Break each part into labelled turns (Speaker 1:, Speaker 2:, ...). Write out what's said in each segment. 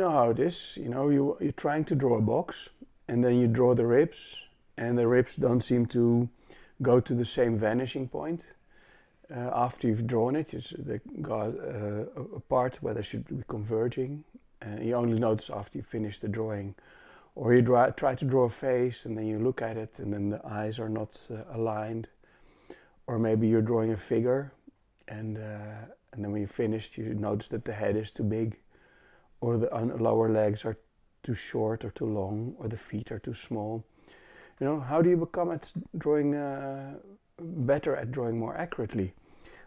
Speaker 1: know how it is. You're trying to draw a box, and then you draw the ribs, and the ribs don't seem to go to the same vanishing point. After you've drawn it, they go apart where they should be converging. You only notice after you finish the drawing. Or you try to draw a face, and then you look at it, and then the eyes are not aligned. Or maybe you're drawing a figure, and then when you finished, you notice that the head is too big, or the lower legs are too short or too long, or the feet are too small. How do you become better at drawing more accurately?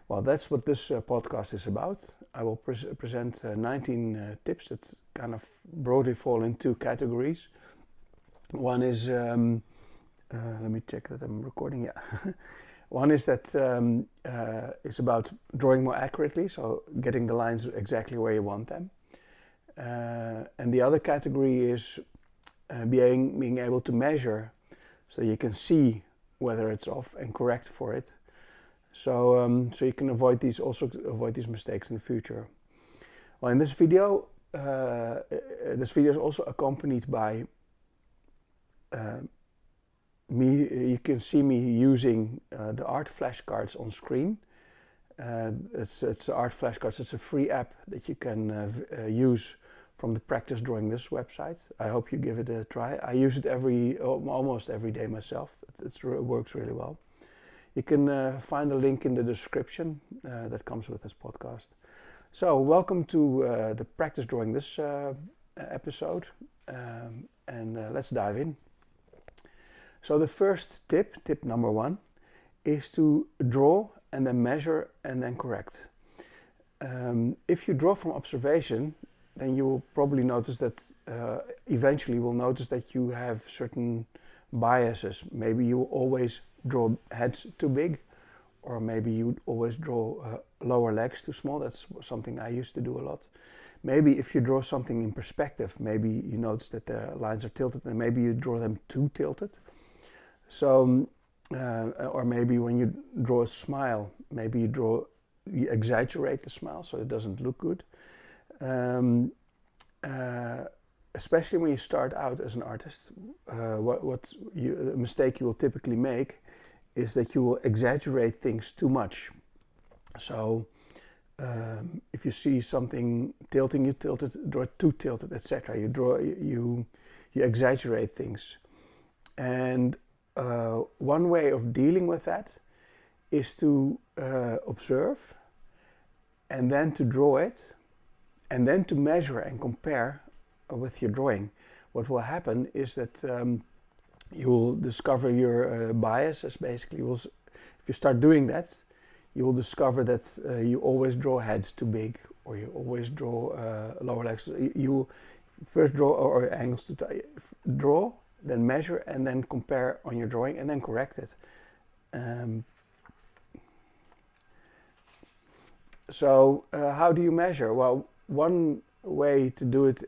Speaker 1: Well, that's what this podcast is about. I will present 19 tips that kind of broadly fall in two categories. One is, let me check that I'm recording, yeah. One is that it's about drawing more accurately, so getting the lines exactly where you want them. And the other category is being able to measure, so you can see whether it's off and correct for it. So you can avoid these mistakes in the future. Well, in this video is also accompanied by you can see me using the Art Flashcards on screen. It's Art Flashcards. It's a free app that you can use from the Practice Drawing This website. I hope you give it a try. I use it almost every day myself. It works really well. You can find the link in the description that comes with this podcast. So welcome to the Practice Drawing This episode, and let's dive in. So the first tip number 1, is to draw and then measure and then correct. If you draw from observation, then you will probably notice that eventually will notice that you have certain biases. Maybe you always draw heads too big, or maybe you always draw lower legs too small. That's something I used to do a lot. Maybe if you draw something in perspective, maybe you notice that the lines are tilted, and maybe you draw them too tilted. So, or maybe when you draw a smile, maybe you exaggerate the smile so it doesn't look good. Especially when you start out as an artist, a mistake you will typically make is that you will exaggerate things too much. So, if you see something tilting, you draw it too tilted, etc. You exaggerate things, and one way of dealing with that is to observe, and then to draw it, and then to measure and compare with your drawing. What will happen is that you will discover your biases. Basically, if you start doing that, you will discover that you always draw heads too big, or you always draw lower legs. You first draw or angles to draw, then measure, and then compare on your drawing, and then correct it. So how do you measure? Well, one way to do it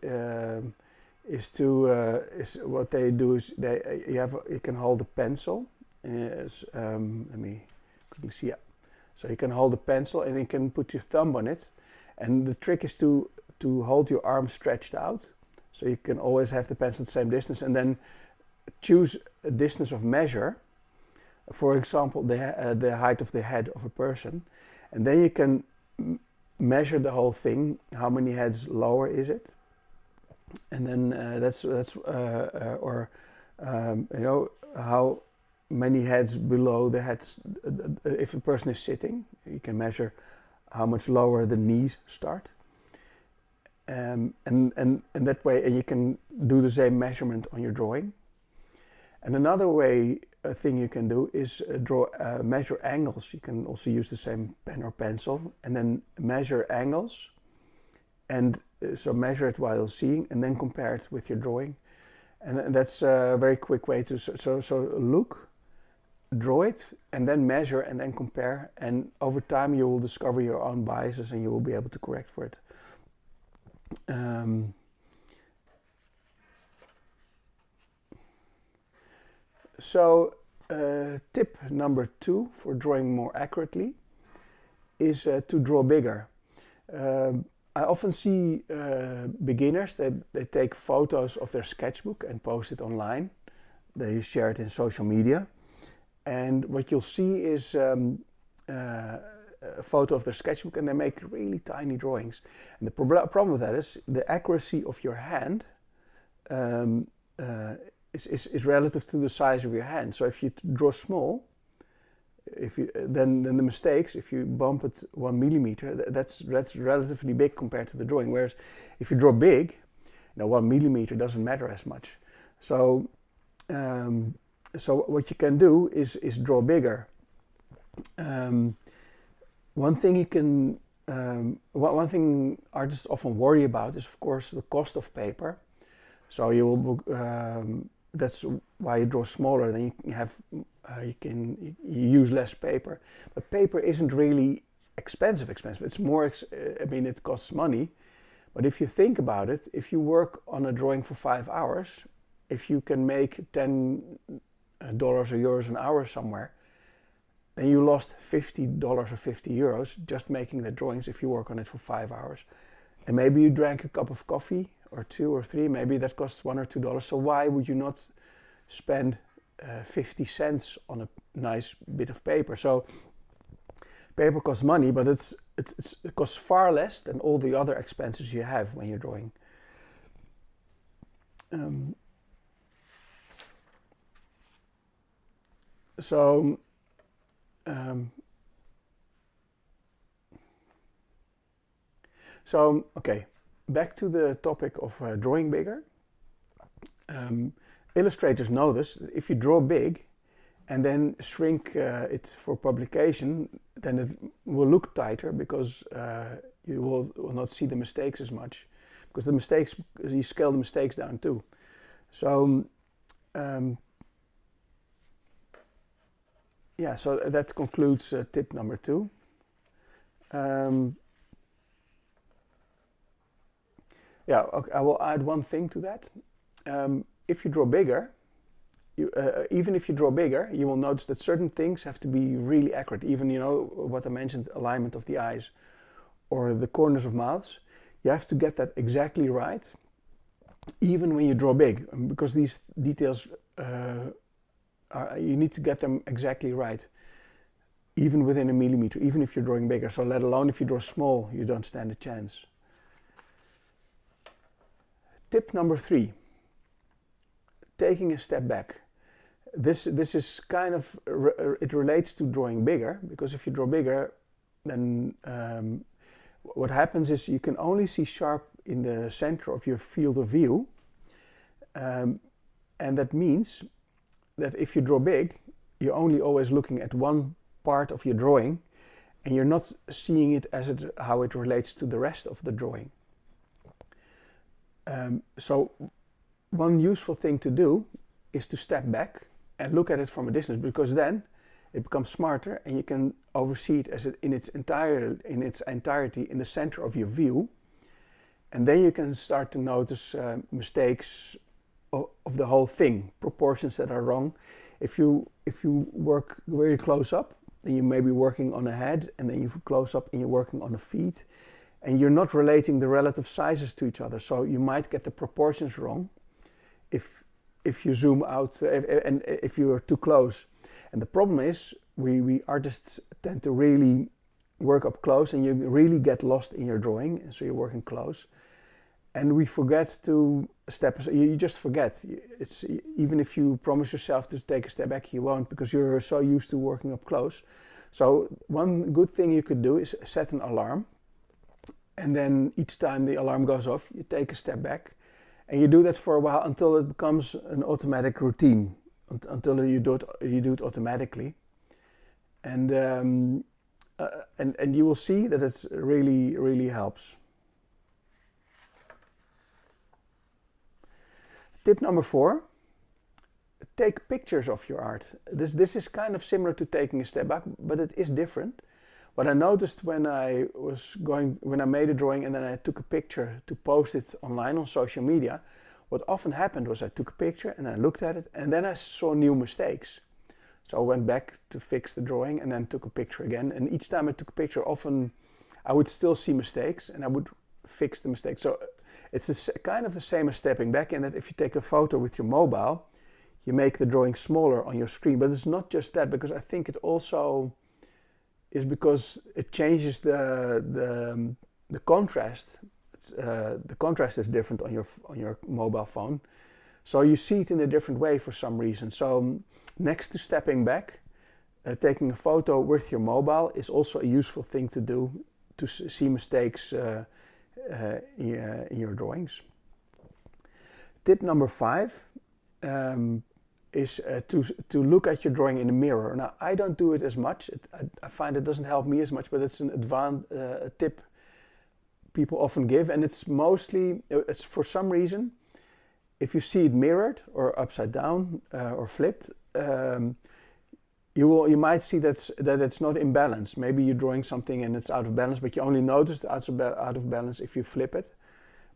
Speaker 1: is what they do is you can hold a pencil. Let me quickly see. Yeah. So you can hold a pencil and you can put your thumb on it, and the trick is to hold your arm stretched out, so you can always have the pencil the same distance, and then choose a distance of measure. For example, the height of the head of a person, and then you can measure the whole thing. How many heads lower is it? And then how many heads below the heads. If a person is sitting, you can measure how much lower the knees start. And that way, and you can do the same measurement on your drawing. And another thing you can do is measure angles. You can also use the same pen or pencil, and then measure angles, and so measure it while seeing, and then compare it with your drawing. And that's a very quick way to so look, draw it, and then measure, and then compare. And over time, you will discover your own biases, and you will be able to correct for it. So tip number 2 for drawing more accurately is to draw bigger. I often see beginners that they take photos of their sketchbook and post it online. They share it in social media. And what you'll see is a photo of their sketchbook, and they make really tiny drawings. And the problem with that is the accuracy of your hand is relative to the size of your hand. So if you draw small, then the mistakes, if you bump it 1 millimeter, that's relatively big compared to the drawing. Whereas if you draw big, 1 millimeter doesn't matter as much. So what you can do is draw bigger. One thing artists often worry about is, of course, the cost of paper. So you will that's why you draw smaller. Then you use less paper. But paper isn't really expensive. It's more. It costs money. But if you think about it, if you work on a drawing for 5 hours, if you can make $10 or euros an hour somewhere, then you lost $50 or €50 just making the drawings if you work on it for 5 hours. And maybe you drank a cup of coffee or 2 or 3, maybe that costs $1 or $2. So why would you not spend 50 cents on a nice bit of paper? So paper costs money, but it costs far less than all the other expenses you have when you're drawing. Okay, back to the topic of drawing bigger. Illustrators know this. If you draw big and then shrink it for publication, then it will look tighter because you will not see the mistakes as much. Because you scale the mistakes down too. So, so that concludes tip number 2. Okay, I will add one thing to that. If you draw bigger, even if you draw bigger, you will notice that certain things have to be really accurate. Even, what I mentioned, alignment of the eyes or the corners of mouths. You have to get that exactly right, even when you draw big, because these details, you need to get them exactly right, even within a millimeter, even if you're drawing bigger. So let alone if you draw small, you don't stand a chance. Tip number 3, taking a step back. This is kind of, it relates to drawing bigger, because if you draw bigger, then what happens is you can only see sharp in the center of your field of view. And that means that if you draw big, you're only always looking at one part of your drawing, and you're not seeing it as how it relates to the rest of the drawing. So one useful thing to do is to step back and look at it from a distance, because then it becomes smarter and you can oversee it in its entirety in the center of your view, and then you can start to notice mistakes of the whole thing, proportions that are wrong. If you work very close up, then you may be working on a head, and then you close up and you're working on a feet, and you're not relating the relative sizes to each other, so you might get the proportions wrong if you zoom out and if you are too close. And the problem is we artists tend to really work up close, and you really get lost in your drawing, and so you're working close, and we forget to step. You just forget. It's even if you promise yourself to take a step back, you won't, because you're so used to working up close. So one good thing you could do is set an alarm, and then each time the alarm goes off, you take a step back, and you do that for a while until it becomes an automatic routine, until you do it automatically, and you will see that it's really helps. Tip number 4: take pictures of your art. This is kind of similar to taking a step back, but it is different. What I noticed when I made a drawing and then I took a picture to post it online on social media, what often happened was I took a picture and I looked at it, and then I saw new mistakes. So I went back to fix the drawing and then took a picture again. And each time I took a picture, often I would still see mistakes, and I would fix the mistake. So it's kind of the same as stepping back, in that if you take a photo with your mobile, you make the drawing smaller on your screen. But it's not just that, because I think it also is because it changes the contrast. The contrast is different on your mobile phone, so you see it in a different way for some reason. So next to stepping back, taking a photo with your mobile is also a useful thing to do to see mistakes in your drawings. Tip number 5 is to look at your drawing in the mirror. Now, I don't do it as much. I find it doesn't help me as much, but it's a tip people often give, and it's for some reason, if you see it mirrored or upside down or flipped, you might see that it's not in balance. Maybe you're drawing something and it's out of balance, but you only notice it's out of balance if you flip it.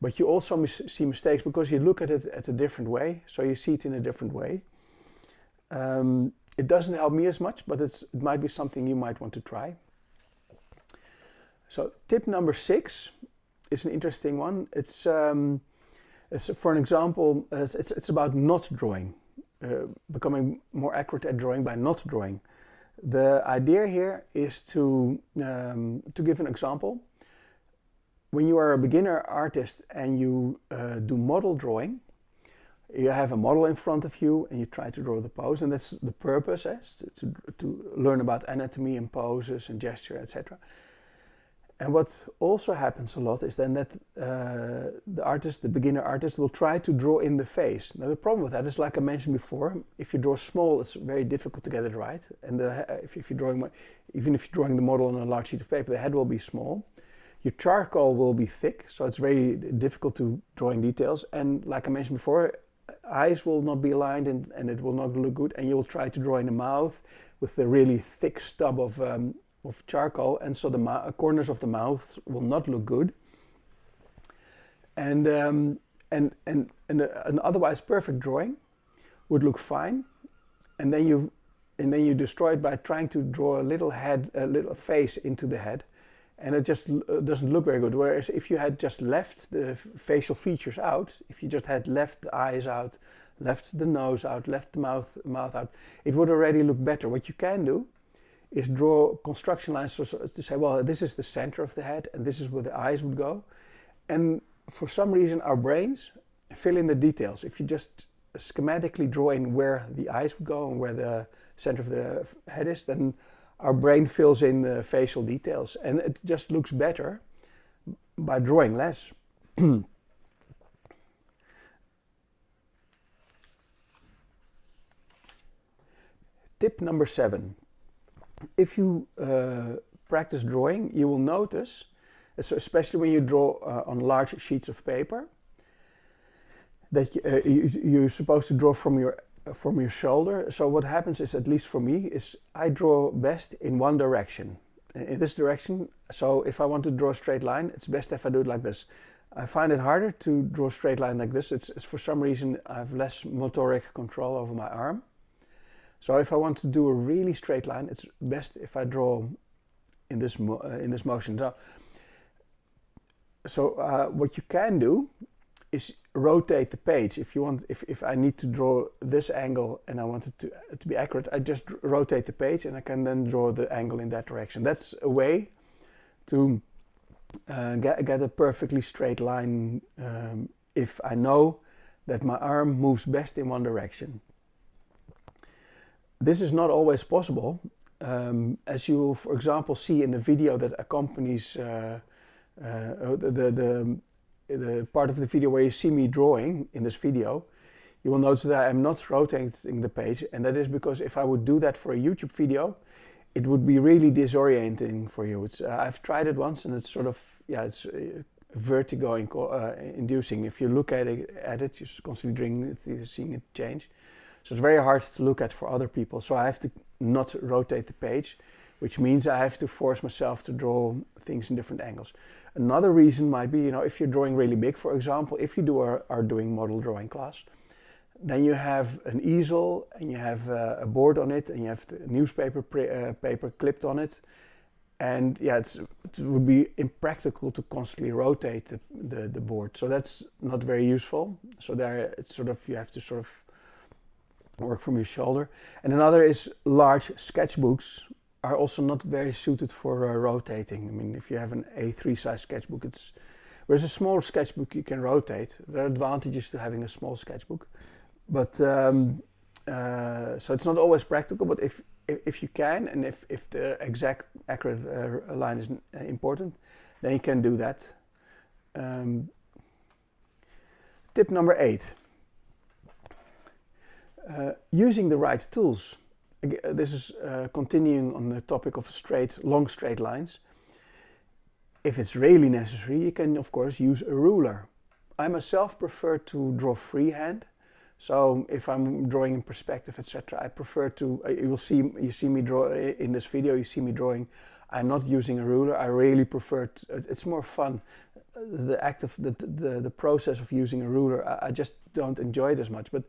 Speaker 1: But you also see mistakes because you look at it at a different way, so you see it in a different way. It doesn't help me as much, but it might be something you might want to try. So tip number 6 is an interesting one. It's for an example, it's about not drawing, becoming more accurate at drawing by not drawing. The idea here is to give an example. When you are a beginner artist and you do model drawing, you have a model in front of you and you try to draw the pose, and that's the purpose, to learn about anatomy and poses and gesture, etc. And what also happens a lot is then that the beginner artist, will try to draw in the face. Now the problem with that is, like I mentioned before, if you draw small, it's very difficult to get it right. And even if you're drawing the model on a large sheet of paper, the head will be small. Your charcoal will be thick, so it's very difficult to draw in details. And like I mentioned before, eyes will not be aligned and it will not look good. And you'll try to draw in the mouth with the really thick stub of charcoal, and so the corners of the mouth will not look good. And an otherwise perfect drawing would look fine, and then you destroy it by trying to draw a little face into the head, and it just doesn't look very good. Whereas if you had just left the facial features out, if you just had left the eyes out, left the nose out, left the mouth out, it would already look better. What you can do is draw construction lines to say, well, this is the center of the head and this is where the eyes would go. And for some reason, our brains fill in the details. If you just schematically draw in where the eyes would go and where the center of the head is, then our brain fills in the facial details, and it just looks better by drawing less. Tip number 7. If you practice drawing, you will notice, especially when you draw on large sheets of paper, that you're supposed to draw from your shoulder. So what happens is, at least for me, is I draw best in one direction, in this direction. So if I want to draw a straight line, it's best if I do it like this. I find it harder to draw a straight line like this. It's for some reason I have less motoric control over my arm. So if I want to do a really straight line, it's best if I draw in this motion. So what you can do is rotate the page. If I need to draw this angle and I want it to be accurate, I just rotate the page and I can then draw the angle in that direction. That's a way to get a perfectly straight line if I know that my arm moves best in one direction. This is not always possible, as you will, for example, see in the video that accompanies the part of the video where you see me drawing in this video. You will notice that I am not rotating the page, and that is because if I would do that for a YouTube video, it would be really disorienting for you. I've tried it once, and it's sort of, it's vertigo inducing. If you look at it, you're considering seeing it change. So it's very hard to look at for other people. So I have to not rotate the page, which means I have to force myself to draw things in different angles. Another reason might be, if you're drawing really big, for example, if you are doing model drawing class, then you have an easel and you have a board on it and you have the newspaper paper clipped on it. And yeah, it would be impractical to constantly rotate the board. So that's not very useful. So there it's sort of, you have to sort of work from your shoulder. And another is large sketchbooks are also not very suited for rotating. I mean, if you have an A3 size sketchbook, whereas a small sketchbook you can rotate. There are advantages to having a small sketchbook. But so it's not always practical, but if you can, and if the exact accurate line is important, then you can do that. Tip number 8. Using the right tools. This is continuing on the topic of long straight lines. If it's really necessary, you can of course use a ruler. I myself prefer to draw freehand. So if I'm drawing in perspective, etc., I prefer to. You see me draw in this video. You see me drawing. I'm not using a ruler. I really prefer. It's more fun. The act of the process of using a ruler. I just don't enjoy it as much. But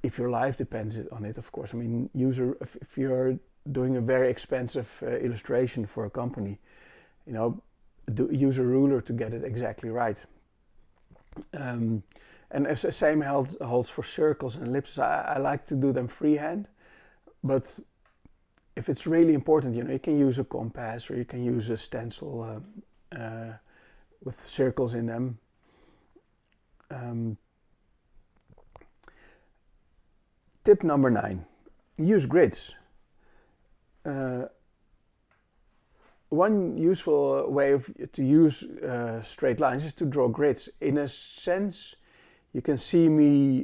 Speaker 1: if your life depends on it, of course. I mean, if you're doing a very expensive illustration for a company, you know, use a ruler to get it exactly right. And as the same holds for circles and ellipses. I like to do them freehand, but if it's really important, you know, you can use a compass or you can use a stencil with circles in them. Tip number 9: use grids. One useful way to use straight lines is to draw grids. In a sense, you can see me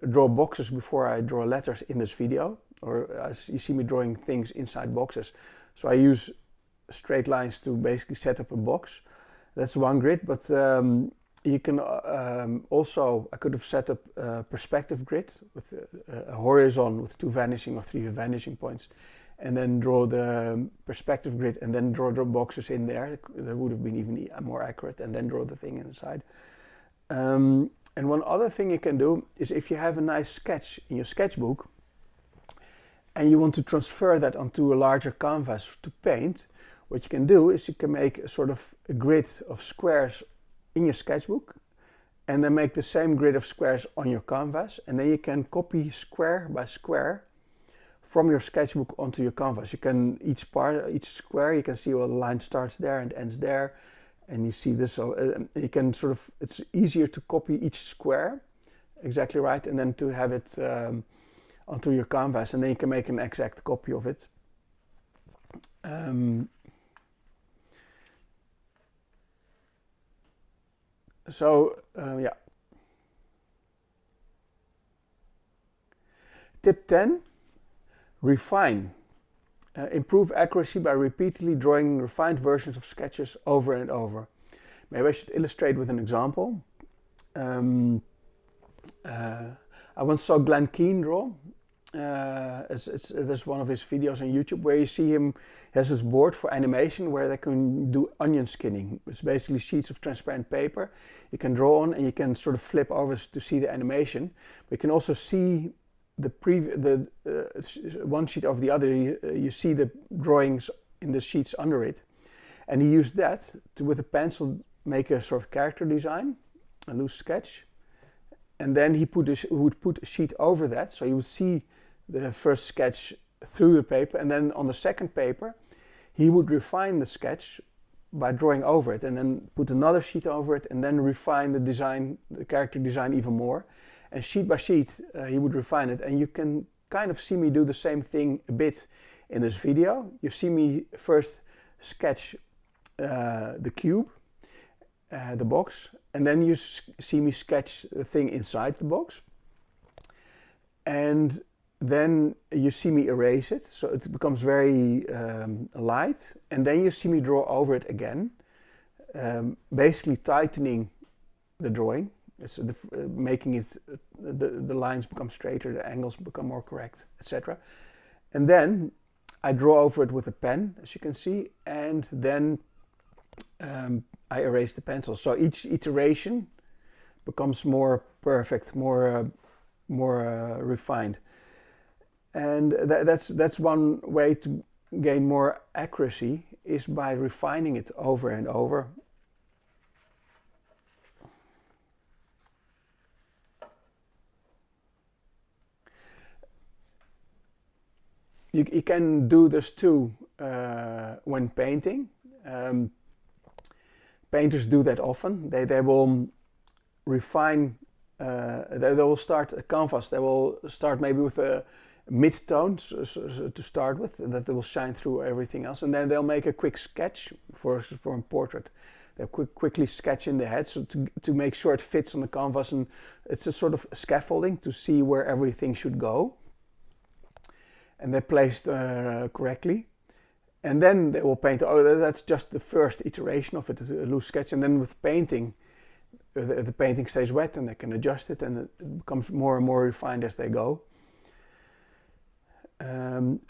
Speaker 1: draw boxes before I draw letters in this video, or as you see me drawing things inside boxes. So I use straight lines to basically set up a box. That's one grid, but you can also, I could have set up a perspective grid with a horizon with 2 vanishing or 3 vanishing points, and then draw the perspective grid and then draw the boxes in there. That would have been even more accurate, and then draw the thing inside. And one other thing you can do is, if you have a nice sketch in your sketchbook and you want to transfer that onto a larger canvas to paint, what you can do is you can make a sort of a grid of squares in your sketchbook and then make the same grid of squares on your canvas, and then you can copy square by square from your sketchbook onto your canvas. You can, each square, you can see, well, the line starts there and ends there. And you see this, so you can sort of, it's easier to copy each square exactly right, and then to have it onto your canvas, and then you can make an exact copy of it. Yeah. Tip 10, refine. Improve accuracy by repeatedly drawing refined versions of sketches over and over. Maybe I should illustrate with an example. I once saw Glenn Keane draw. There's one of his videos on YouTube where you see him, he has this board for animation where they can do onion skinning. It's basically sheets of transparent paper you can draw on, and you can sort of flip over to see the animation. But you can also see one sheet over the other, you see the drawings in the sheets under it. And he used that to, with a pencil, make a sort of character design, a loose sketch. And then he would put a sheet over that, so you would see the first sketch through the paper, and then on the second paper he would refine the sketch by drawing over it, and then put another sheet over it, and then refine the design, the character design, even more. And sheet by sheet he would refine it, and you can kind of see me do the same thing a bit in this video. You see me first sketch the cube, the box, and then you see me sketch the thing inside the box. And then you see me erase it, so it becomes very light, and then you see me draw over it again, basically tightening the drawing. It's making it, the lines become straighter, the angles become more correct, etc. And then I draw over it with a pen, as you can see, and then I erase the pencil. So each iteration becomes more perfect, more refined. And that's one way to gain more accuracy is by refining it over and over. You can do this too when painting. Painters do that often. They will refine, they will start a canvas, they will start maybe with a mid-tone to start with, that will shine through everything else, and then they'll make a quick sketch for a portrait. They'll quickly sketch in their head so to make sure it fits on the canvas, and it's a sort of scaffolding to see where everything should go. And they're placed correctly. And then they will paint, oh, that's just the first iteration of it, a loose sketch. And then with painting, the painting stays wet and they can adjust it, and it becomes more and more refined as they go.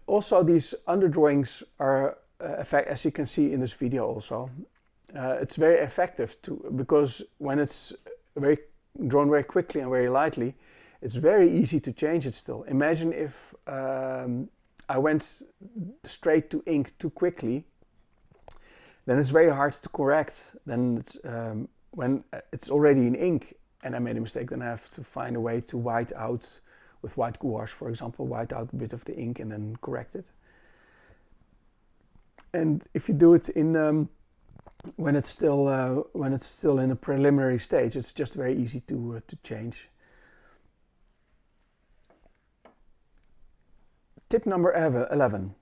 Speaker 1: Also, these underdrawings are, as you can see in this video also, it's very effective because when it's drawn very quickly and very lightly, it's very easy to change it still. Imagine if I went straight to ink too quickly, then it's very hard to correct. Then it's, when it's already in ink and I made a mistake, then I have to find a way to white out with white gouache, for example, white out a bit of the ink and then correct it. And if you do it in when it's still in a preliminary stage, it's just very easy to change. Tip number 11,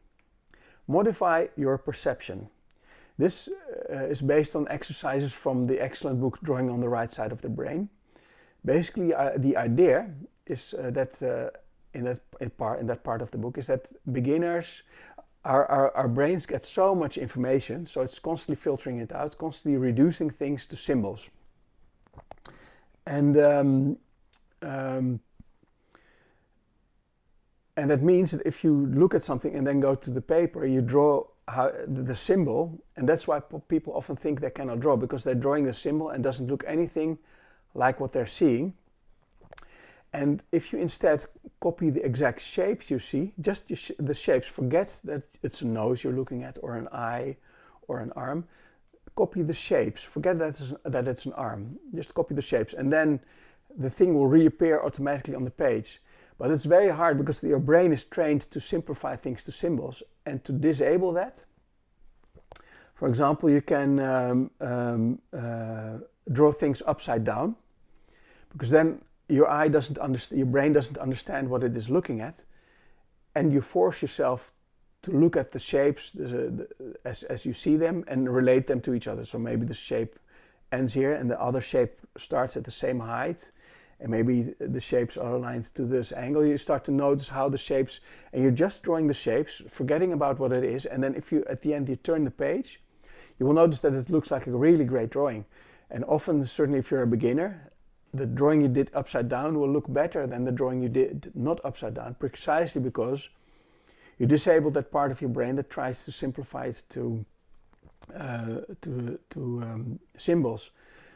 Speaker 1: modify your perception. This is based on exercises from the excellent book Drawing on the Right Side of the Brain. Basically, the idea is that in that part of the book is that beginners, our brains get so much information, so it's constantly filtering it out, constantly reducing things to symbols. And that means that if you look at something and then go to the paper, you draw the symbol, and that's why people often think they cannot draw, because they're drawing the symbol and doesn't look anything like what they're seeing. And if you instead copy the exact shapes you see, just the shapes, forget that it's a nose you're looking at, or an eye, or an arm. Copy the shapes, forget that it's an arm, just copy the shapes, and then the thing will reappear automatically on the page. But it's very hard because your brain is trained to simplify things to symbols, and to disable that. For example, you can draw things upside down, because then your brain doesn't understand what it is looking at, and you force yourself to look at the shapes as you see them and relate them to each other. So maybe the shape ends here and the other shape starts at the same height, and maybe the shapes are aligned to this angle. You start to notice how the shapes, and you're just drawing the shapes, forgetting about what it is, and then if you, at the end, you turn the page, you will notice that it looks like a really great drawing. And often, certainly if you're a beginner, the drawing you did upside down will look better than the drawing you did not upside down, precisely because you disable that part of your brain that tries to simplify it to symbols.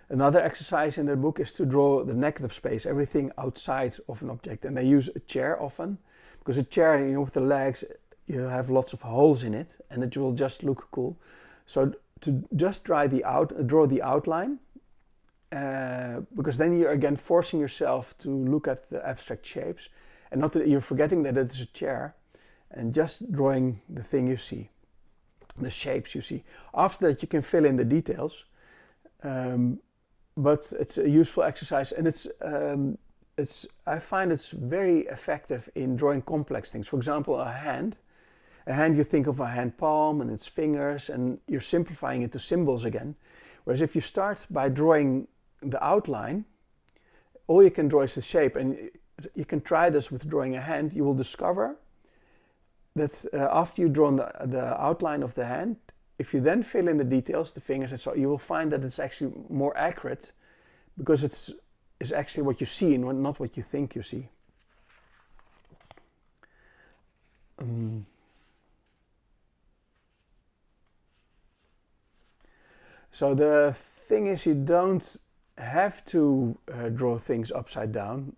Speaker 1: Another exercise in the book is to draw the negative space, everything outside of an object. And they use a chair often, because a chair, with the legs, you have lots of holes in it, and it will just look cool. So to just draw the outline, because then you're again forcing yourself to look at the abstract shapes, and not that you're forgetting that it's a chair, and just drawing the thing you see, the shapes you see. After that, you can fill in the details. But it's a useful exercise, and I find it's very effective in drawing complex things. For example, a hand, you think of a hand palm and its fingers, and you're simplifying it to symbols again. Whereas if you start by drawing the outline, all you can draw is the shape, and you can try this with drawing a hand. You will discover that after you've drawn the outline of the hand, if you then fill in the details, the fingers and so on, you will find that it's actually more accurate, because it's actually what you see and not what you think you see. So the thing is, you don't have to draw things upside down,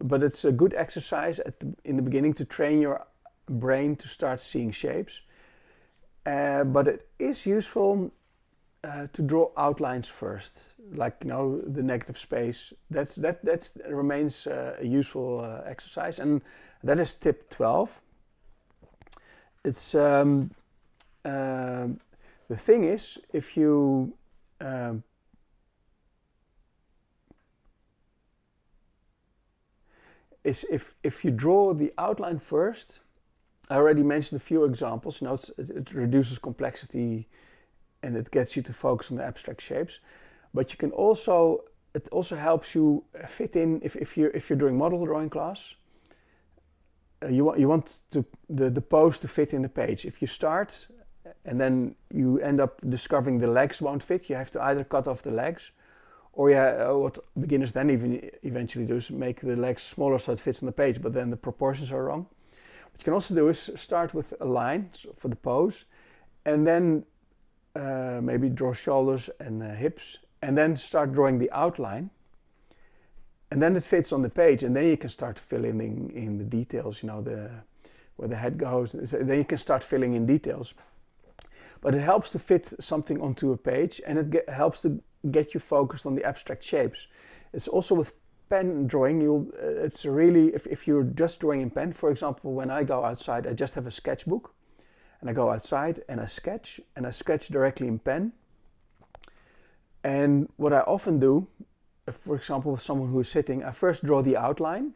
Speaker 1: but it's a good exercise in the beginning to train your brain to start seeing shapes. but it is useful to draw outlines first, like the negative space. That remains a useful exercise, and that is tip 12. It's the thing is, if you if you draw the outline first, I already mentioned a few examples. It reduces complexity and it gets you to focus on the abstract shapes. But it also helps you fit in if you're doing model drawing class. You want the pose to fit in the page. If you start and then you end up discovering the legs won't fit, you have to either cut off the legs, or what beginners then eventually do is make the legs smaller so it fits on the page, but then the proportions are wrong. What you can also do is start with a line for the pose, and then maybe draw shoulders and hips, and then start drawing the outline, and then it fits on the page, and then you can start filling in the details, where the head goes. So then you can start filling in details. But it helps to fit something onto a page, and it helps to get you focused on the abstract shapes. It's also with pen drawing, it's really, if you're just drawing in pen, for example, when I go outside, I just have a sketchbook, and I go outside and I sketch directly in pen. And what I often do, for example, with someone who is sitting, I first draw the outline,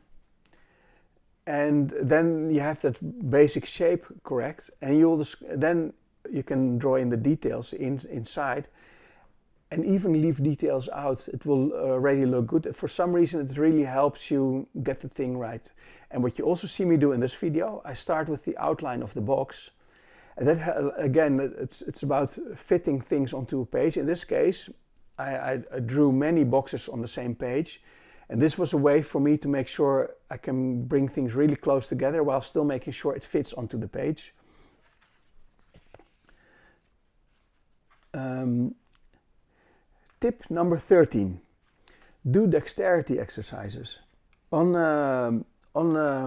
Speaker 1: and then you have that basic shape correct, and then you can draw in the details inside, and even leave details out. It will already look good. For some reason, it really helps you get the thing right. And what you also see me do in this video, I start with the outline of the box. And that, again, it's about fitting things onto a page. In this case, I drew many boxes on the same page, and this was a way for me to make sure I can bring things really close together while still making sure it fits onto the page. Tip number 13, do dexterity exercises. On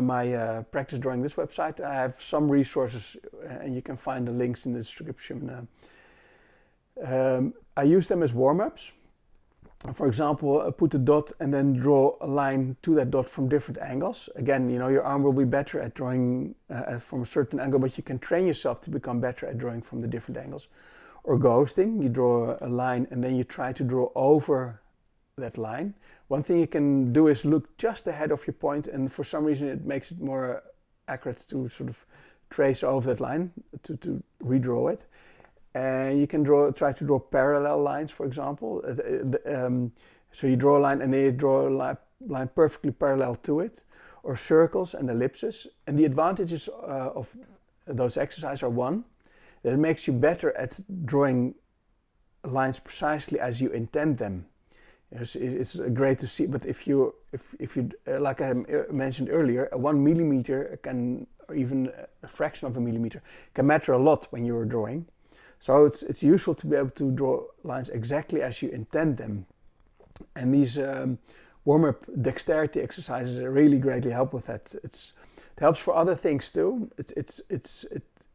Speaker 1: my Practice Drawing This website, I have some resources, and you can find the links in the description. I use them as warm-ups. For example, put a dot and then draw a line to that dot from different angles. Again, your arm will be better at drawing from a certain angle, but you can train yourself to become better at drawing from the different angles. Or ghosting, you draw a line and then you try to draw over that line. One thing you can do is look just ahead of your point, and for some reason it makes it more accurate to sort of trace over that line, to redraw it. And you can try to draw parallel lines, for example. So you draw a line and then you draw a line perfectly parallel to it, or circles and ellipses. And the advantages of those exercises are, one, that it makes you better at drawing lines precisely as you intend them. It's great to see, but if you like I mentioned earlier, 1 millimeter or even a fraction of a millimeter can matter a lot when you're drawing. So it's useful to be able to draw lines exactly as you intend them. And these warm-up dexterity exercises really greatly help with that. It helps for other things too.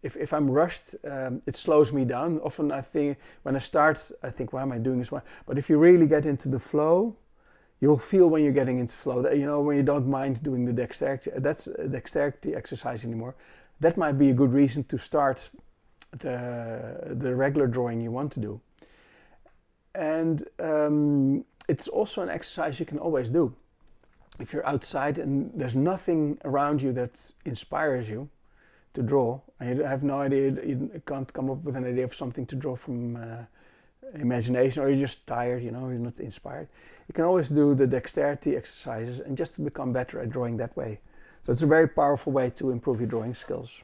Speaker 1: If I'm rushed, it slows me down. Often I think, when I start, I think, why am I doing this? But if you really get into the flow, you'll feel when you're getting into flow, that, when you don't mind doing the dexterity, that's a dexterity exercise anymore. That might be a good reason to start the regular drawing you want to do. And it's also an exercise you can always do. If you're outside and there's nothing around you that inspires you to draw, and you have no idea, you can't come up with an idea of something to draw from imagination, or you're just tired, you're not inspired, you can always do the dexterity exercises and just to become better at drawing that way. So it's a very powerful way to improve your drawing skills.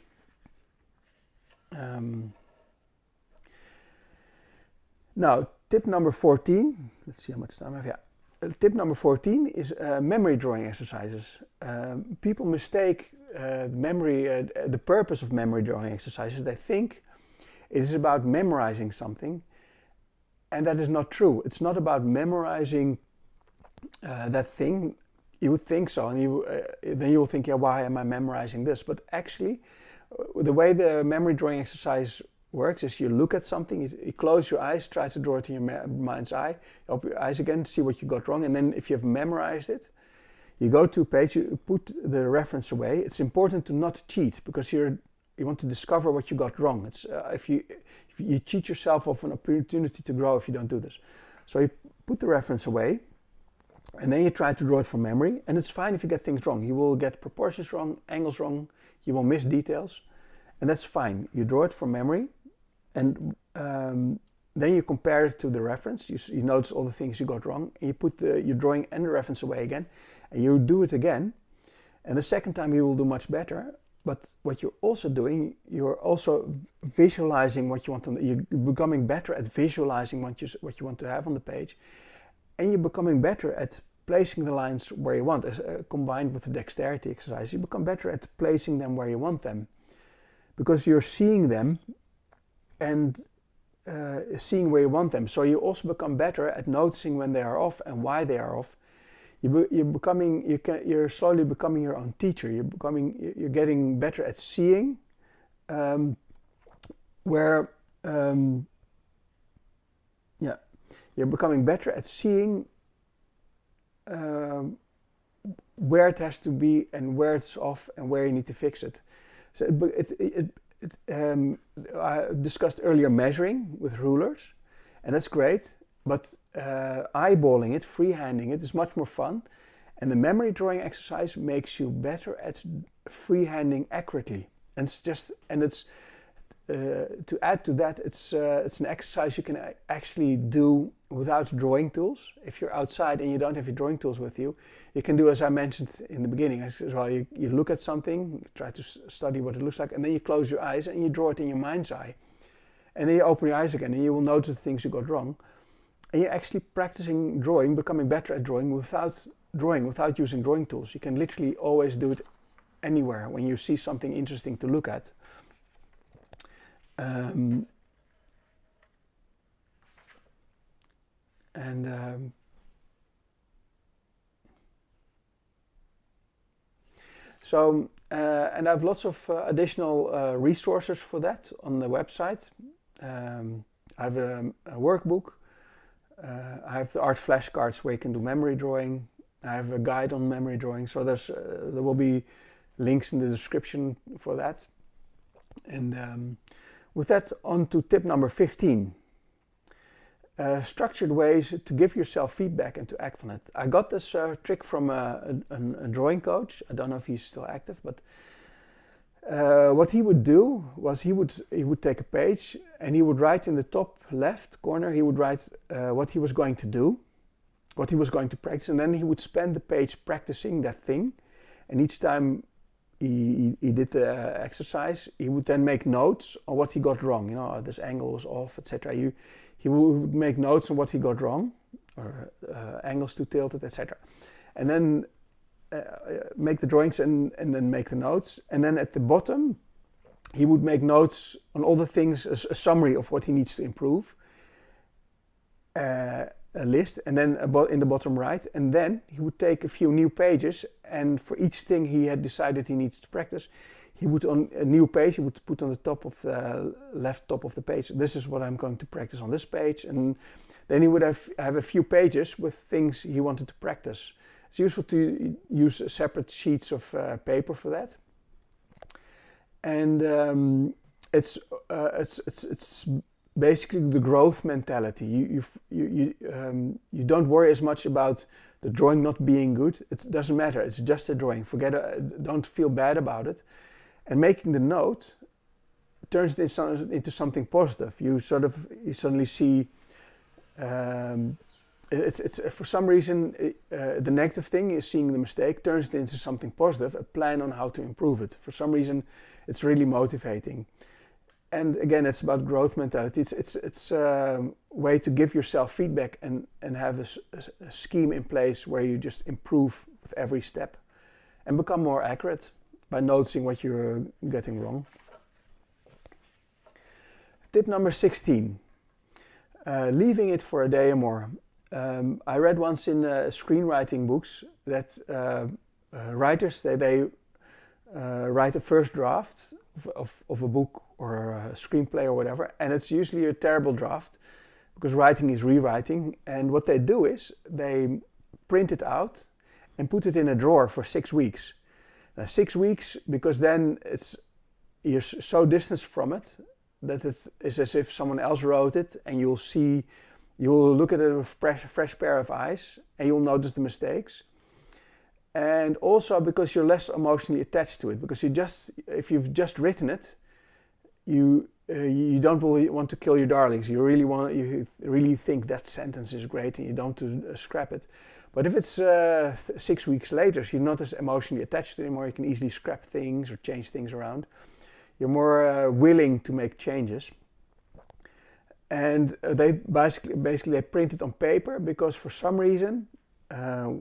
Speaker 1: Now, tip number 14, let's see how much time I have. Yeah. Tip number 14 is memory drawing exercises. People mistake the purpose of memory drawing exercises. They think it is about memorizing something, and that is not true. It's not about memorizing that thing. You would think so, and then you will think, yeah, why am I memorizing this? But actually, the way the memory drawing exercise works is you look at something, you close your eyes, try to draw it in your mind's eye, you open your eyes again, see what you got wrong, and then if you have memorized it, you go to a page, you put the reference away. It's important to not cheat, because you want to discover what you got wrong. It's if you cheat yourself of an opportunity to grow if you don't do this. So you put the reference away, and then you try to draw it from memory, and it's fine if you get things wrong. You will get proportions wrong, angles wrong, you will miss details, and that's fine. You draw it from memory, and then you compare it to the reference. You notice all the things you got wrong, and you put your drawing and the reference away again, and you do it again, and the second time you will do much better. But what you're also doing, you're also visualizing what you want to. You're becoming better at visualizing what you want to have on the page, and you're becoming better at placing the lines where you want. Combined with the dexterity exercise, you become better at placing them where you want them, because you're seeing them and seeing where you want them. So you also become better at noticing when they are off and why they are off. You're slowly becoming your own teacher. You're getting better at seeing you're becoming better at seeing where it has to be and where it's off and where you need to fix it. So I discussed earlier measuring with rulers, and that's great. But eyeballing it, freehanding it, is much more fun, and the memory drawing exercise makes you better at freehanding accurately. And to add to that, it's an exercise you can actually do without drawing tools. If you're outside and you don't have your drawing tools with you, you can do as I mentioned in the beginning as well. You look at something, you try to study what it looks like, and then you close your eyes and you draw it in your mind's eye, and then you open your eyes again and you will notice the things you got wrong. And you're actually practicing drawing, becoming better at drawing without using drawing tools. You can literally always do it anywhere when you see something interesting to look at. And I have lots of additional resources for that on the website. I have a workbook. I have the Art Flashcards where you can do memory drawing. I have a guide on memory drawing, so there will be links in the description for that. And with that, on to tip number 15. Structured ways to give yourself feedback and to act on it. I got this trick from a drawing coach. I don't know if he's still active, but what he would do was he would take a page and he would write in the top left corner, he would write what he was going to do, what he was going to practice, and then he would spend the page practicing that thing. And each time he did the exercise, he would then make notes on what he got wrong. You know, this angle was off, etc. He would make notes on what he got wrong, or angles too tilted, etc. And then make the drawings and then make the notes. And then at the bottom, he would make notes on all the things, a summary of what he needs to improve, a list, and then in the bottom right. And then he would take a few new pages, and for each thing he had decided he needs to practice, he would on a new page, he would put on the top of the left top of the page, this is what I'm going to practice on this page. And then he would have a few pages with things he wanted to practice. It's useful to use separate sheets of paper for that. And it's basically the growth mentality. You don't worry as much about the drawing not being good. It doesn't matter. It's just a drawing. Don't feel bad about it. And making the note turns it into something positive. You suddenly see. It's for some reason the negative thing is seeing the mistake turns it into something positive, a plan on how to improve it. For some reason, it's really motivating. And again, it's about growth mentality. It's a way to give yourself feedback and have a scheme in place where you just improve with every step and become more accurate by noticing what you're getting wrong. Tip number 16, leaving it for a day or more. I read once in screenwriting books that writers, they write a first draft of a book or a screenplay or whatever, and it's usually a terrible draft because writing is rewriting. And what they do is they print it out and put it in a drawer for 6 weeks. Now 6 weeks, because then you're so distant from it that it's as if someone else wrote it, and you'll look at it with a fresh pair of eyes and you'll notice the mistakes. And also because you're less emotionally attached to it, because if you've just written it, you don't really want to kill your darlings. You really think that sentence is great, and you don't want to scrap it. But if it's 6 weeks later, so you're not as emotionally attached to it anymore, you can easily scrap things or change things around. You're more willing to make changes. And they basically they print it on paper because for some reason,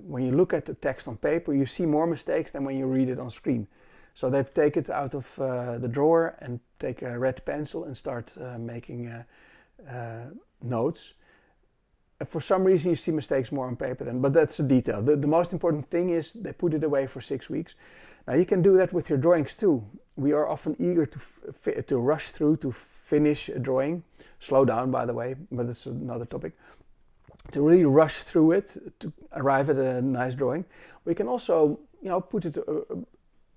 Speaker 1: when you look at the text on paper, you see more mistakes than when you read it on screen. So they take it out of the drawer and take a red pencil and start making notes. For some reason you see mistakes more on paper then, but that's a detail. The most important thing is they put it away for 6 weeks. Now you can do that with your drawings too. We are often eager to rush through to finish a drawing. Slow down, by the way, but that's another topic. To really rush through it to arrive at a nice drawing. We can also, put it,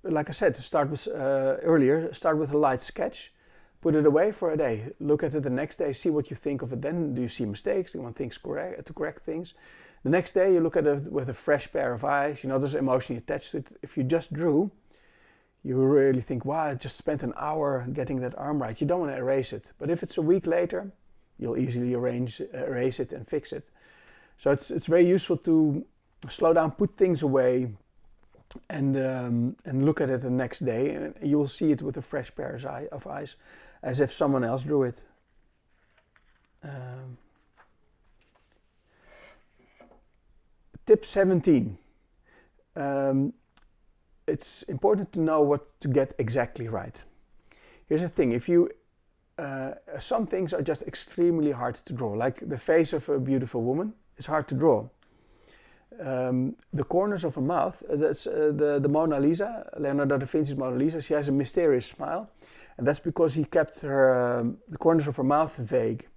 Speaker 1: like I said, start with a light sketch, put it away for a day, look at it the next day, see what you think of it then. Do you see mistakes? Do you want things to correct things? The next day you look at it with a fresh pair of eyes, there's emotionally attached to it. If you just drew, you really think, wow, I just spent an hour getting that arm right. You don't want to erase it. But if it's a week later, you'll easily erase it and fix it. So it's very useful to slow down, put things away, and look at it the next day, and you will see it with a fresh pair of eyes, as if someone else drew it. Tip 17. It's important to know what to get exactly right. Here's the thing: if you some things are just extremely hard to draw, like the face of a beautiful woman is hard to draw. The corners of her mouth, that's the Mona Lisa, Leonardo da Vinci's Mona Lisa, she has a mysterious smile, and that's because he kept the corners of her mouth vague.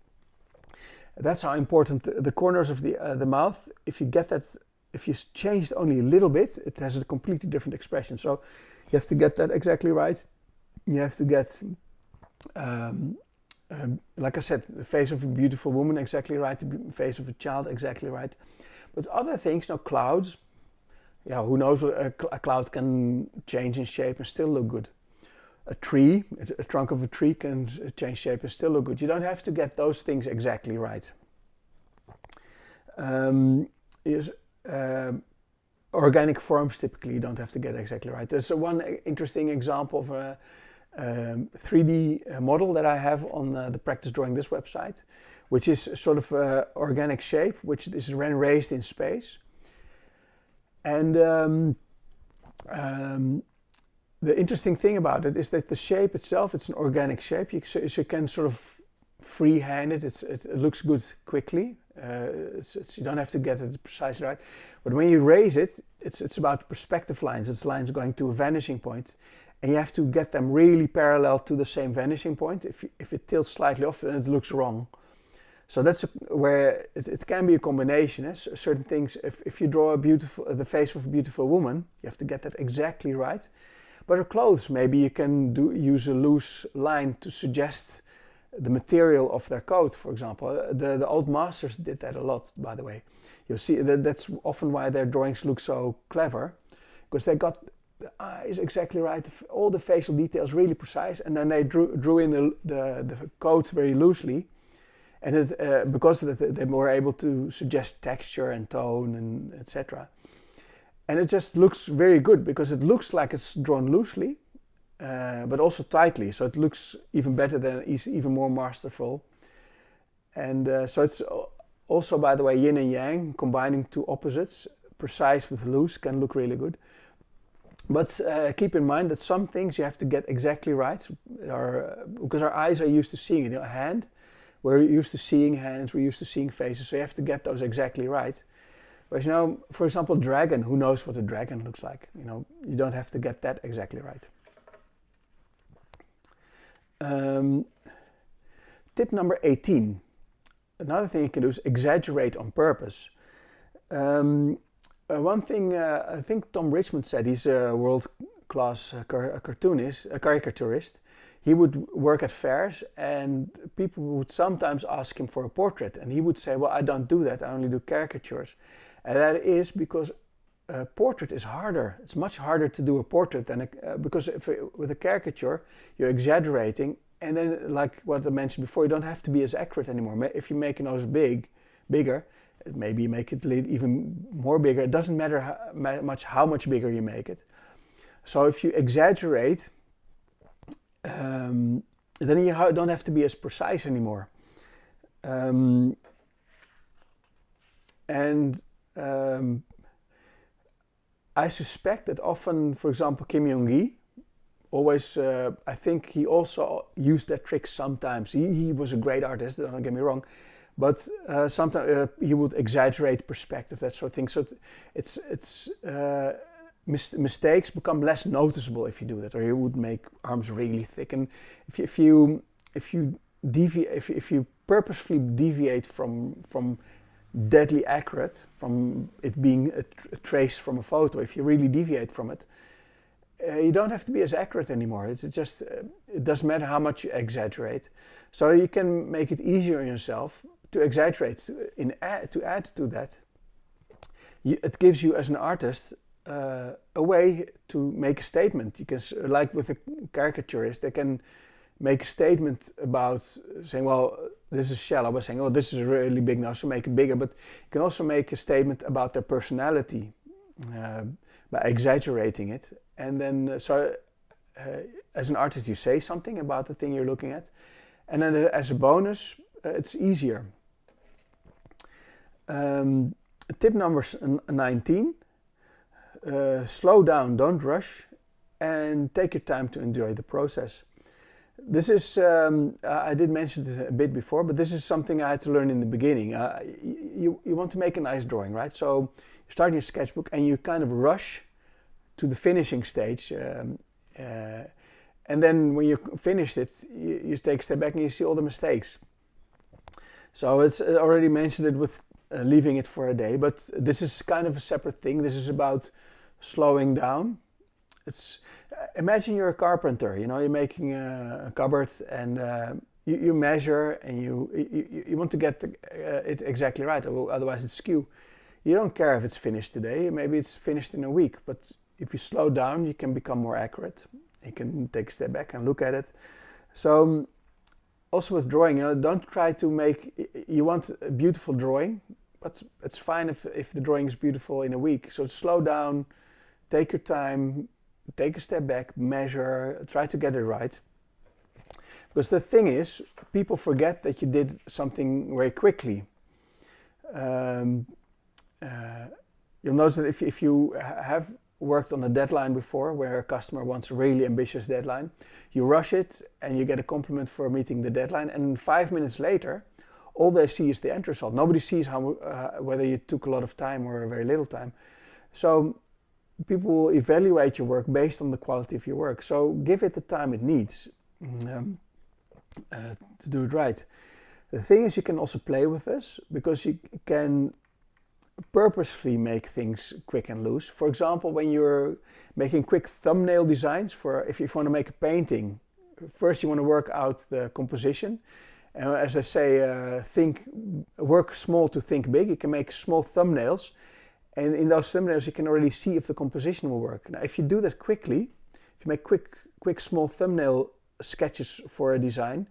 Speaker 1: That's how important the corners of the mouth, if you change it only a little bit, it has a completely different expression. So you have to get that exactly right. You have to get like I said, the face of a beautiful woman exactly right, the face of a child exactly right. But other things, clouds, who knows, a cloud can change in shape and still look good. A trunk of a tree can change shape and still look good. You don't have to get those things exactly right. Organic forms typically you don't have to get exactly right. There's one interesting example of a 3D model that I have on the Practice Drawing This website, which is sort of organic shape, which is then raised in space. And the interesting thing about it is that the shape itself, it's an organic shape. You can sort of freehand it. It looks good quickly. You don't have to get it precisely right. But when you raise it, it's about perspective lines. It's lines going to a vanishing point. And you have to get them really parallel to the same vanishing point. If it tilts slightly off, then it looks wrong. So that's where it can be a combination. Certain things, if you draw the face of a beautiful woman, you have to get that exactly right. But her clothes, maybe you can use a loose line to suggest the material of their coat, for example. The old masters did that a lot, by the way. You'll see that's often why their drawings look so clever, because they got the eyes exactly right, all the facial details really precise, and then they drew in the coat very loosely, and because of that they were able to suggest texture and tone and etc. And it just looks very good because it looks like it's drawn loosely, but also tightly, so it looks even better, than even more masterful. And so it's also, by the way, yin and yang, combining two opposites, precise with loose, can look really good. But keep in mind that some things you have to get exactly right, because our eyes are used to seeing it. A hand, we're used to seeing hands, we're used to seeing faces, so you have to get those exactly right. Whereas, for example, dragon, who knows what a dragon looks like? You don't have to get that exactly right. Tip number 18. Another thing you can do is exaggerate on purpose. One thing I think Tom Richmond said, he's a world-class caricaturist. He would work at fairs and people would sometimes ask him for a portrait and he would say, well, I don't do that, I only do caricatures. And that is because a portrait is harder. It's much harder to do a portrait than because with a caricature you're exaggerating, and then like what I mentioned before, you don't have to be as accurate anymore. If you make a nose bigger, maybe you make it even more bigger. It doesn't matter how much bigger you make it. So if you exaggerate, then you don't have to be as precise anymore. I suspect that often, for example, Kim Jong-gi, always, I think he also used that trick sometimes. He was a great artist, don't get me wrong, but sometimes he would exaggerate perspective, that sort of thing. So mistakes become less noticeable if you do that, or you would make arms really thick. And if you purposefully deviate from deadly accurate, from it being a trace from a photo, if you really deviate from it, you don't have to be as accurate anymore. It's just it doesn't matter how much you exaggerate. So you can make it easier on yourself to exaggerate. To add to that, it gives you as an artist a way to make a statement. You can, like with a caricaturist, they can make a statement about saying, well, this is shallow, by saying, oh, this is a really big nose, so make it bigger. But you can also make a statement about their personality by exaggerating it. And then, as an artist, you say something about the thing you're looking at. And then as a bonus, it's easier. Tip number 19, slow down, don't rush, and take your time to enjoy the process. This is, I did mention it a bit before, but this is something I had to learn in the beginning. You want to make a nice drawing, right? So you start your sketchbook and you kind of rush to the finishing stage. And then when you finished it, you take a step back and you see all the mistakes. So it's I already mentioned it with leaving it for a day, but this is kind of a separate thing. This is about slowing down. It's imagine you're a carpenter. You know, you're making a cupboard, and you measure, and you want to get it exactly right, otherwise it's skew. You don't care if it's finished today. Maybe it's finished in a week, but if you slow down, you can become more accurate. You can take a step back and look at it. So also with drawing, don't try to make. You want a beautiful drawing, but it's fine if the drawing is beautiful in a week. So slow down, take your time. Take a step back, measure, try to get it right. Because the thing is, people forget that you did something very quickly. You'll notice that if you have worked on a deadline before, where a customer wants a really ambitious deadline, you rush it and you get a compliment for meeting the deadline, and 5 minutes later, all they see is the end result. Nobody sees whether you took a lot of time or very little time. So people will evaluate your work based on the quality of your work. So give it the time it needs to do it right. The thing is, you can also play with this, because you can purposefully make things quick and loose. For example, when you're making quick thumbnail designs if you want to make a painting, first you want to work out the composition. And as I say, work small to think big. You can make small thumbnails. And in those thumbnails, you can already see if the composition will work. Now, if you do that quickly, if you make quick small thumbnail sketches for a design,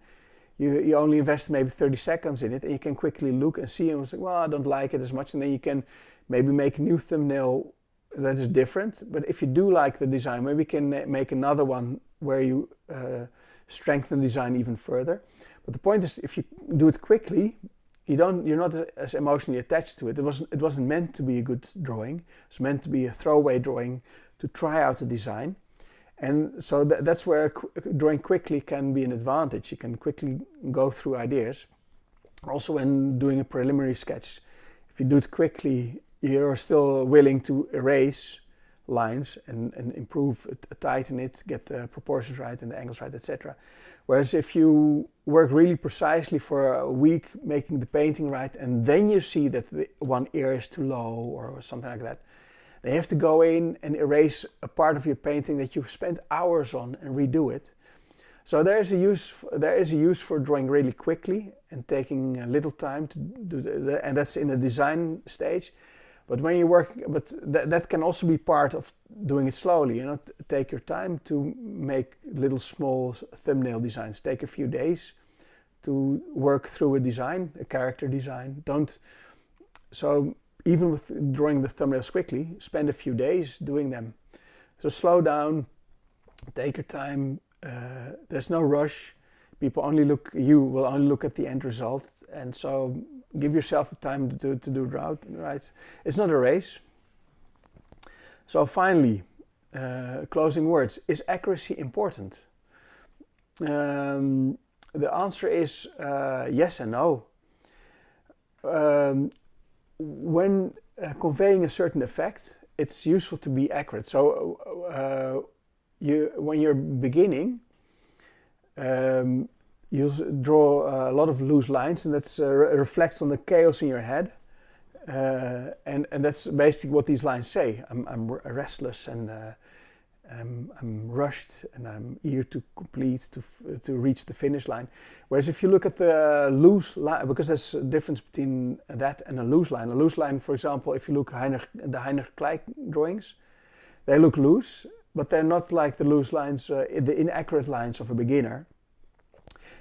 Speaker 1: you only invest maybe 30 seconds in it, and you can quickly look and see and say, well, I don't like it as much. And then you can maybe make a new thumbnail that is different. But if you do like the design, maybe you can make another one where you strengthen the design even further. But the point is, if you do it quickly, you're not as emotionally attached to it. It wasn't meant to be a good drawing. It's meant to be a throwaway drawing to try out a design. And so that's where drawing quickly can be an advantage. You can quickly go through ideas. Also, when doing a preliminary sketch, if you do it quickly, you're still willing to erase lines and improve it, tighten it, get the proportions right and the angles right, etc. Whereas if you work really precisely for a week making the painting right, and then you see that one ear is too low or something like that, then you have to go in and erase a part of your painting that you've spent hours on and redo it. So there is a use for drawing really quickly and taking a little time to do and that's in the design stage. But when you work, that can also be part of doing it slowly. You know, take your time to make little small thumbnail designs. Take a few days to work through a design, a character design. So even with drawing the thumbnails quickly, spend a few days doing them. So slow down, take your time. There's no rush. You will only look at the end result, and so give yourself the time to do it right. It's not a race. So finally, closing words. Is accuracy important? The answer is yes and no. When conveying a certain effect, it's useful to be accurate. So when you're beginning, you'll draw a lot of loose lines, and that reflects on the chaos in your head. And that's basically what these lines say. I'm restless, and I'm rushed, and I'm eager to complete, to reach the finish line. Whereas if you look at the loose line, because there's a difference between that and a loose line. A loose line, for example, if you look at the Heinrich Kleik drawings, they look loose, but they're not like the loose lines, the inaccurate lines of a beginner.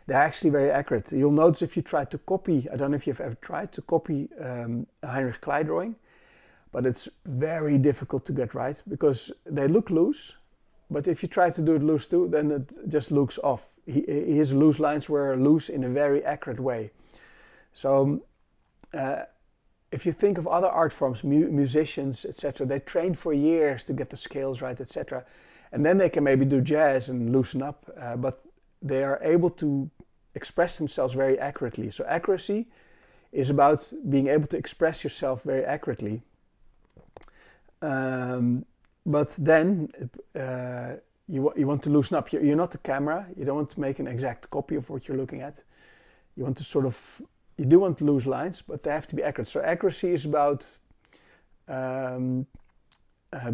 Speaker 1: They're actually very accurate. You'll notice if you try to copy, I don't know if you've ever tried to copy a Heinrich Kleik drawing, but it's very difficult to get right because they look loose, but if you try to do it loose too, then it just looks off. His loose lines were loose in a very accurate way. So if you think of other art forms, musicians, etc., they train for years to get the scales right, etc., and then they can maybe do jazz and loosen up, but they are able to express themselves very accurately. So accuracy is about being able to express yourself very accurately. But then you want to loosen up. You're not a camera. You don't want to make an exact copy of what you're looking at. You want to you do want to lose lines, but they have to be accurate. So accuracy is about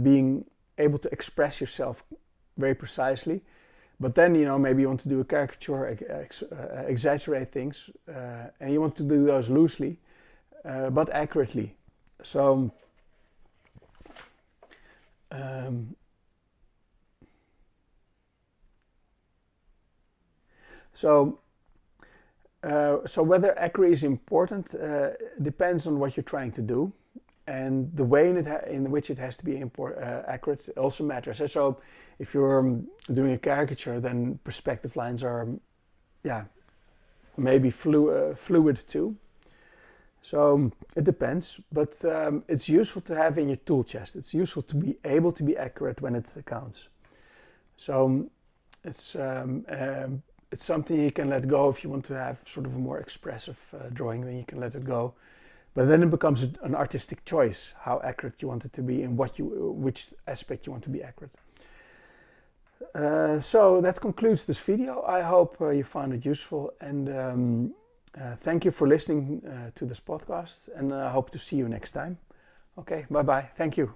Speaker 1: being able to express yourself very precisely. But then, maybe you want to do a caricature, exaggerate things, and you want to do those loosely, but accurately. So, so whether accuracy is important depends on what you're trying to do. And the way in which it has to be accurate also matters. So if you're doing a caricature, then perspective lines are, maybe fluid too. So it depends, but it's useful to have in your tool chest. It's useful to be able to be accurate when it counts. So it's something you can let go if you want to have sort of a more expressive drawing. Then you can let it go. But then it becomes an artistic choice how accurate you want it to be and which aspect you want to be accurate. So that concludes this video. I hope you found it useful, and thank you for listening to this podcast, and I hope to see you next time. Okay, bye-bye. Thank you.